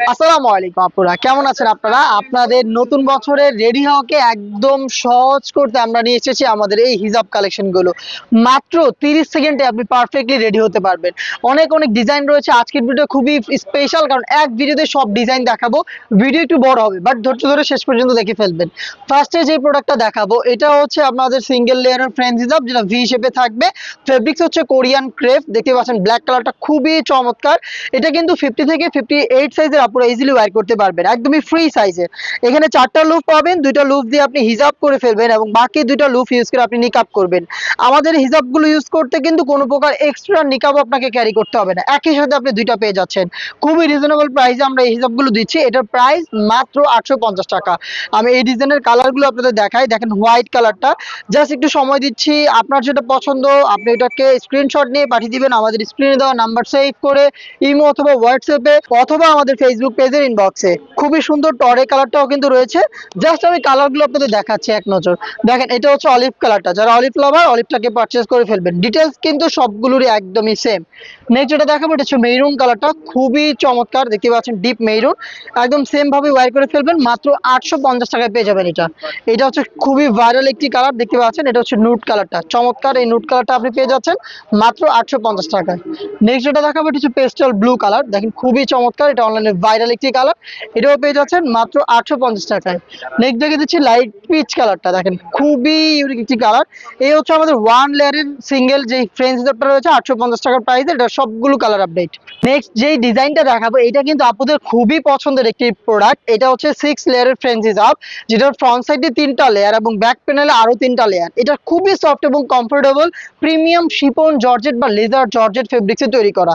আসসালামু আলাইকুম আপুরা, কেমন আছেন আপনারা? আপনাদের নতুন বছরে রেডি হওয়াকে একদম সহজ করতে আমরা নিয়ে এসেছি আমাদের এই হিজাব কালেকশন গুলো। মাত্র 30 সেকেন্ডে আপনি পারফেক্টলি রেডি হতে পারবেন। অনেক অনেক ডিজাইন রয়েছে। আজকের ভিডিও খুবই স্পেশাল, কারণ এক ভিডিওতে সব ডিজাইন দেখাবো। ভিডিও একটু বড় হবে, বাট ধৈর্য ধরে শেষ পর্যন্ত দেখে ফেলবেন। ফার্স্টে যে প্রোডাক্টটা দেখাবো এটা হচ্ছে আপনাদের সিঙ্গেল লেয়ারের ফ্রেঞ্চ হিজাব, যেটা ভি শেপে থাকবে। ফেব্রিক্স হচ্ছে কোরিয়ান ক্রেপ, দেখতে পাচ্ছেন ব্ল্যাক কালারটা খুবই চমৎকার। এটা কিন্তু 50 থেকে 58 সাইজের আপনারা ইজিলি ওয়্যার করতে পারবেন, একদমই ফ্রি সাইজের। এখানে 4টা লুপ পাবেন, 2টা লুপ দিয়ে আপনি হিজাব করে ফেলবেন এবং বাকি 2টা লুপ ইউজ করে আপনি নিকাব করবেন। আমাদের হিজাবগুলো ইউজ করতে কিন্তু কোনো প্রকার এক্সট্রা নিকাব আপনাকে ক্যারি করতে হবে না, একই সাথে আপনি 2টা পেয়ে যাচ্ছেন। খুবই রিজনেবল প্রাইসে আমরা এই হিজাবগুলো দিচ্ছি। এটার প্রাইস মাত্র 850 টাকা। আমি এই ডিজাইনের কালারগুলো আপনাদের দেখাই। দেখেন হোয়াইট কালারটা, জাস্ট একটু সময় দিচ্ছি, আপনার যেটা পছন্দ আপনি এটাকে স্ক্রিনশট নিয়ে পাঠিয়ে দিবেন আমাদের স্ক্রিনে দেওয়া নাম্বার সেভ করে, ইমো অথবা হোয়াটসঅ্যাপে অথবা আমাদের ফেসবুক পেজের ইনবক্সে। খুবই সুন্দর টরে কালারটাও কিন্তু রয়েছে। জাস্ট আমি কালারগুলো আপনাদের দেখাচ্ছি এক নজর। দেখেন এটা হচ্ছে অলিভ কালারটা, যারা অলিভ লাভার অলিভটাকে পারচেজ করে ফেলবেন। ডিটেলস কিন্তু সবগুলোরই একদমই সেম। নেক্সট যেটা দেখাবো এটা হচ্ছে মেরুন কালারটা, খুবই চমৎকার, দেখতে পাচ্ছেন ডিপ মেরুন। একদম সেম ভাবে ওয়্যার করে ফেলবেন, মাত্র 850 টাকায় পেয়ে যাবেন এটা। এটা হচ্ছে খুবই ভাইরাল একটি কালার, দেখতে পাচ্ছেন এটা হচ্ছে নুট কালারটা, চমৎকার। এই নুট কালারটা আপনি পেয়ে যাচ্ছেন মাত্র 850 টাকায়। নেক্সট যেটা দেখাবো এটা হচ্ছে পেস্টাল ব্লু কালার, দেখেন খুবই চমৎকার, এটা অনলাইনে ভাইরাল একটি কালার। এটাও পেয়ে যাচ্ছেন মাত্র 850 টাকায়। নেক্সট দেখে দিচ্ছি লাইট পিচ কালারটা, দেখেন খুবই ইউনিক একটি কালার। এই হচ্ছে আমাদের ওয়ান লেয়ারের সিঙ্গেল যে ফ্রেঞ্চ হিজাবটা রয়েছে 850 টাকার প্রাইস, এটা সবগুলো কালার আপডেট। নেক্সট যেই ডিজাইনটা দেখাবো এটা কিন্তু আপুদের খুবই পছন্দের একটি প্রোডাক্ট। এটা হচ্ছে 6 লেয়ারের ফ্রেঞ্চ হিজাব, যেটার ফ্রন্ট সাইডে 3টা লেয়ার এবং ব্যাক প্যানেলে আরো 3টা লেয়ার। এটা খুবই সফট এবং কমফোর্টেবল, প্রিমিয়াম শিফন জর্জেট বা লেজার জর্জেট ফেব্রিক্সে তৈরি করা।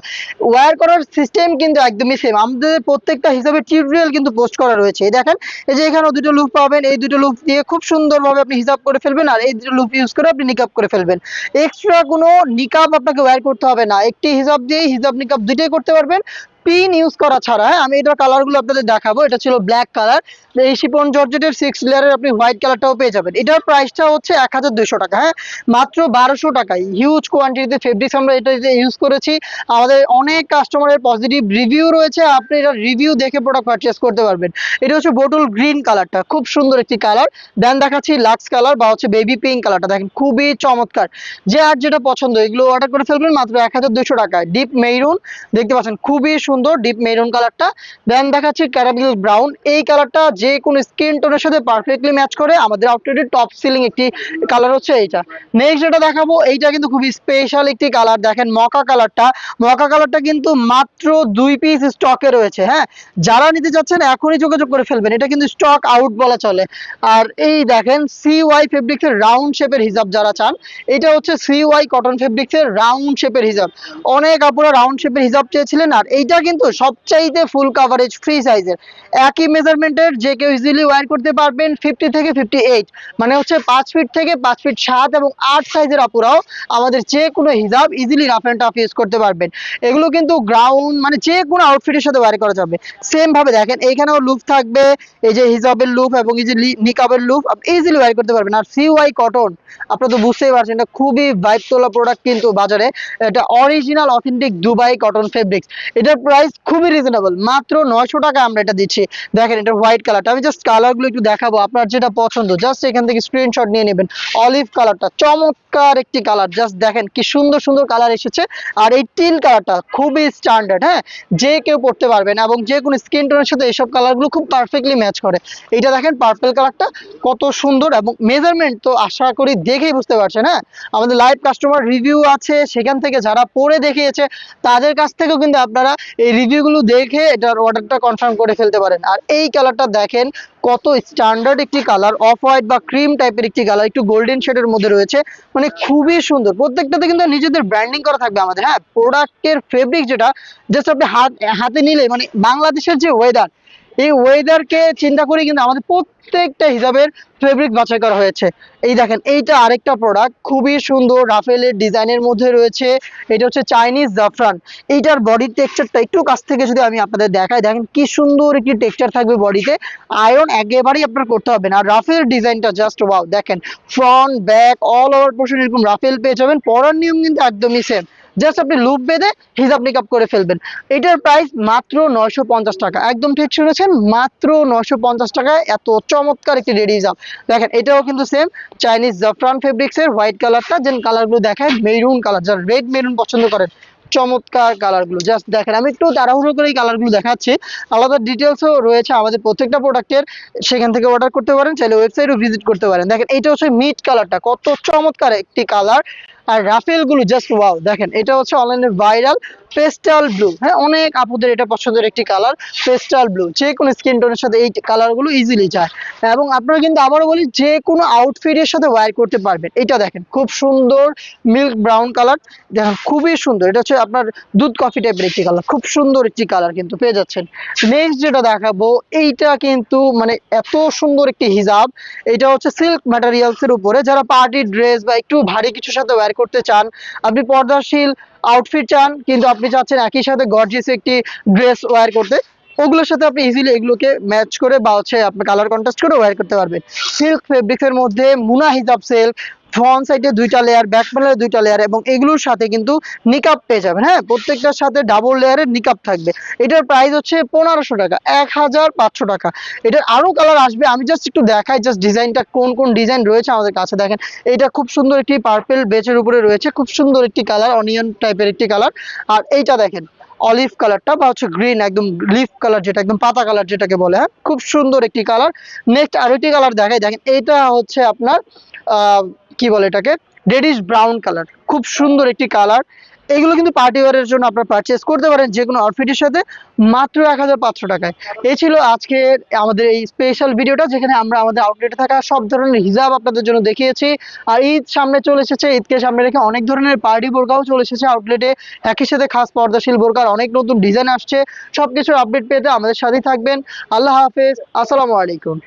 ওয়্যার করার সিস্টেম কিন্তু একদমই সেম, আমাদের প্রত্যেকটা হিসাবে টিউটোরিয়াল কিন্তু পোস্ট করা রয়েছে। এই দেখেন, এই যে এখানেও 2টো লুপ পাবেন, এই 2টো লুপ দিয়ে খুব সুন্দরভাবে আপনি হিসাব করে ফেলবেন, আর এই 2টো লুপ ইউজ করে আপনি নিকাব করে ফেলবেন। এক্সট্রা কোনো নিকাব আপনাকে ওয়্যার করতে হবে না, একটি হিসাব দিয়ে হিসাব নিকাব দুইটাই করতে পারবেন পিন ইউজ করা ছাড়া। হ্যাঁ, আমি এটার কালারগুলো আপনাদের দেখাবো। এটা ছিল ব্ল্যাক কালার, এই শিপন জর্জেটের 6 লেয়ারের আপনি হোয়াইট কালারটাও পেয়ে যাবেন। এটার প্রাইসটা হচ্ছে 1200 টাকা। হ্যাঁ, মাত্র 1200 টাকায় হিউজ কোয়ান্টিটিতে ফেব্রিক্স আমরা এটা ইউজ করেছি। আমাদের অনেক কাস্টমারের পজিটিভ রিভিউ রয়েছে, আপনি এটা রিভিউ দেখে প্রোডাক্ট পারচেস করতে পারবেন। এটা হচ্ছে বোটল গ্রিন কালারটা, খুব সুন্দর একটি কালার। দেন দেখাচ্ছি লাক্স কালার বা হচ্ছে বেবি পিঙ্ক কালারটা, দেখেন খুবই চমৎকার। যে আর যেটা পছন্দ এগুলো অর্ডার করে ফেলবেন মাত্র 1200 টাকায়। ডিপ মেরুন, দেখতে পাচ্ছেন খুবই সুন্দর ডিপ মেরুন কালারটা। দেন দেখাচ্ছি ক্যারামেল ব্রাউন, এই কালারটা যে কোনো স্কিন টোনের সাথে পারফেক্টলি ম্যাচ করে, আমাদের আউটলেটের টপ সিলিং একটি কালার হচ্ছে এইটা। নেক্সট যেটা দেখাবো এইটা কিন্তু খুবই স্পেশাল একটি কালার, দেখেন মকা কালারটা। মকা কালারটা কিন্তু মাত্র 2 পিস স্টকে রয়েছে। হ্যাঁ, যারা নিতে যাচ্ছেন এখনই যোগাযোগ করে ফেলবেন, এটা কিন্তু স্টক আউট বলা চলে। আর এই দেখেন সিওয়াই ফেব্রিক্সের রাউন্ড শেপের হিজাব যারা চান, এটা হচ্ছে সিওয়াই কটন ফেব্রিক্সের রাউন্ড শেপের হিজাব। অনেক আপুরা রাউন্ড শেপের হিজাব চেয়েছিলেন, আর এইটা কিন্তু সবচাইতে ফুল কাভারেজ ফ্রি সাইজের, একই মেজারমেন্টের, যে কেউ ইজিলি ওয়্যার করতে পারবেন। 50 থেকে 58 মানে হচ্ছে 5 ফিট থেকে 5 ফিট 7 এবং 8 সাইজের আপুরাও আমাদের যে কোনো হিজাব easily rough and tough use করতে পারবেন। এগুলো কিন্তু গ্রাউন্ড মানে যে কোনো আউটফিটের সাথে ওয়্যার করা যাবে। সেম ভাবে দেখেন এইখানেও লুপ থাকবে, এই যে হিজাবের লুপ এবং এই যে নিকাবের লুপ ইজিলি ওয়্যার করতে পারবেন। আর সিওয়াই কটন আপনারা তো বুঝতেই পারছেন, এটা খুবই ভাইব তোলা প্রোডাক্ট কিন্তু বাজারে। এটা original authentic Dubai cotton fabrics. এটার প্রাইস খুবই রিজনেবল, মাত্র 900 টাকা আমরা এটা দিচ্ছি। দেখেন এটা হোয়াইট কালারটা, আমি জাস্ট কালারগুলো একটু দেখাবো, আপনার যেটা পছন্দ জাস্ট এখান থেকে স্ক্রিনশট নিয়ে নেবেন। অলিভ কালারটা চমৎকার একটি কালার, জাস্ট দেখেন কি সুন্দর সুন্দর কালার এসেছে। আর এই টিল কালারটা খুবই স্ট্যান্ডার্ড, হ্যাঁ, যে কেউ পড়তে পারবেন এবং যে কোনো স্কিন টোনের সাথে এইসব কালারগুলো খুব পারফেক্টলি ম্যাচ করে। এটা দেখেন পার্পল কালারটা কত সুন্দর, এবং মেজারমেন্ট তো আশা করি দেখেই বুঝতে পারছেন। হ্যাঁ, আমাদের লাইভ কাস্টমার রিভিউ আছে, সেখান থেকে যারা পরে দেখিয়েছে তাদের কাছ থেকেও কিন্তু আপনারা এই রিভিউগুলো দেখে এটার অর্ডারটা কনফার্ম করে ফেলতে পারেন। আর এই কালারটা দেখেন কত স্ট্যান্ডার্ড একটি কালার, অফ হোয়াইট বা ক্রিম টাইপের একটি কালার, একটু গোল্ডেন শেডের মধ্যে রয়েছে, মানে খুবই সুন্দর। প্রত্যেকটাতে কিন্তু নিজেদের ব্র্যান্ডিং করা থাকবে আমাদের। হ্যাঁ, প্রোডাক্টের ফেব্রিক যেটা জাস্ট আপনি হাতে নিলে, মানে বাংলাদেশের যে ওয়েদার, এই ওয়েদারকে চিন্তা করে কিন্তু আমাদের প্রত্যেকটা হিসাবের ফেব্রিক বাছাই করা হয়েছে। এই দেখেন এইটা আরেকটা প্রোডাক্ট, খুবই সুন্দর রাফেলের ডিজাইনের মধ্যে রয়েছে। এটা হচ্ছে চাইনিজ জাফরান। এইটার বডির টেক্সচারটা একটু কাছ থেকে যদি আমি আপনাদের দেখাই, দেখেন কি সুন্দর একটি টেক্সচার থাকবে বডিতে, আয়রন একেবারেই আপনার করতে হবে না। আর রাফেল ডিজাইনটা জাস্ট ওয়াও, দেখেন front back all over portion এরকম রাফেল পেয়ে যাবেন। পরার নিয়ম কিন্তু একদমই সেম, জাস্ট আপনি লুপ বেঁধে হিজাব নিকাব করে ফেলবেন। এটার প্রাইস মাত্র 950 টাকা, একদম ঠিক শুনেছেন, মাত্র 950 টাকায় এত চমৎকার একটি রেডি হিজাব। দেখেন এটাও কিন্তু সেম চাইনিজ জাফরান ফেব্রিক্স এর হোয়াইট কালারটা, যে কালারগুলো দেখায় মেরুন কালার, যারা রেড মেরুন পছন্দ করেন, চমৎকার কালারগুলো। জাস্ট দেখেন, আমি একটু তাড়াহুড়ো করে এই কালারগুলো দেখাচ্ছি, আলাদা ডিটেলসও রয়েছে আমাদের প্রত্যেকটা প্রোডাক্টের, সেখান থেকে অর্ডার করতে পারেন, চাইলে ওয়েবসাইটও ভিজিট করতে পারেন। দেখেন এটা হচ্ছে মিড কালারটা, কত চমৎকার একটি কালার। আর রাফেল গুলো জাস্ট ওয়াও। দেখেন এটা হচ্ছে অনলাইনে ভাইরাল পেস্টাল ব্লু, হ্যাঁ অনেক আপুদের এটা পছন্দের একটি কালার, পেস্টাল ব্লু, যে কোনো স্কিন টোনের সাথে এই কালারগুলো ইজিলি যায়। এবং আপনারা কিন্তু আবারও বলি যে কোনো আউটফিটের সাথে ওয়্যার করতে পারবেন। এটা দেখেন খুব সুন্দর মিল্ক ব্রাউন কালার, দেখেন খুবই সুন্দর, এটা হচ্ছে আপনার দুধ কফি টাইপের একটি কালার, খুব সুন্দর একটি কালার কিন্তু পেয়ে যাচ্ছেন। নেক্সট যেটা দেখাবো, এইটা কিন্তু মানে এত সুন্দর একটি হিজাব, এটা হচ্ছে সিল্ক ম্যাটেরিয়ালস এর উপরে, যারা পার্টি ড্রেস বা একটু ভারী কিছুর সাথে ওয়্যার করতে চান, আপনি পর্দাশীল আউটফিট চান কিন্তু আপনি চাচ্ছেন একই সাথে গর্জিয়াস একটি ড্রেস ওয়্যার করতে, ওগুলোর সাথে আপনি ইজিলি এগুলোকে ম্যাচ করে বা হচ্ছে আপনি কালার কন্ট্রাস্ট করে ওয়্যার করতে পারবেন। সিল্ক ফেব্রিক্স এর মধ্যে মুনা হিজাব সিল্ক, ফ্রন্ট সাইডে দুইটা লেয়ার, ব্যাক প্যানেলে দুইটা লেয়ার, এবং এগুলোর সাথে কিন্তু নিকাব পেয়ে যাবেন। হ্যাঁ, প্রত্যেকটার সাথে ডাবল লেয়ারের নিকাব থাকবে। এটার প্রাইস হচ্ছে 1500 টাকা, 1500 টাকা। এটার আরো কালার আসবে, আমি জাস্ট একটু দেখাই জাস্ট ডিজাইনটা, কোন কোন ডিজাইন রয়েছে আমাদের কাছে। দেখেন এটা খুব সুন্দর একটি পার্পল বেজের উপরে রয়েছে, খুব সুন্দর একটি কালার, অনিয়ন টাইপের একটি কালার। আর এইটা দেখেন অলিভ কালারটা বা হচ্ছে গ্রিন, একদম লিফ কালার, যেটা একদম পাতা কালার যেটাকে বলে, হ্যাঁ খুব সুন্দর একটি কালার। নেক্সট আরো একটি কালার দেখাই, দেখেন এটা হচ্ছে আপনার কি বলে এটাকে, রেডিশ ব্রাউন কালার, খুব সুন্দর একটি কালার। এগুলো কিন্তু পার্টি ওয়্যারের জন্য আপনারা পারচেজ করতে পারেন যে কোনো আউটফিটের সাথে, মাত্র 1500 টাকায়। এই ছিল আজকে আমাদের এই স্পেশাল ভিডিওটা, যেখানে আমরা আমাদের আউটলেটে থাকা সব ধরনের হিজাব আপনাদের জন্য দেখিয়েছি। আর ঈদ সামনে চলে এসেছে, ঈদকে সামনে রেখে অনেক ধরনের পার্টি বোরকাও চলে এসেছে আউটলেটে, একই সাথে খাস পর্দাশীল বোরকার অনেক নতুন ডিজাইন আসছে। সবকিছুর আপডেট পেতে আমাদের সাথেই থাকবেন। আল্লাহ হাফেজ, আসসালামু আলাইকুম।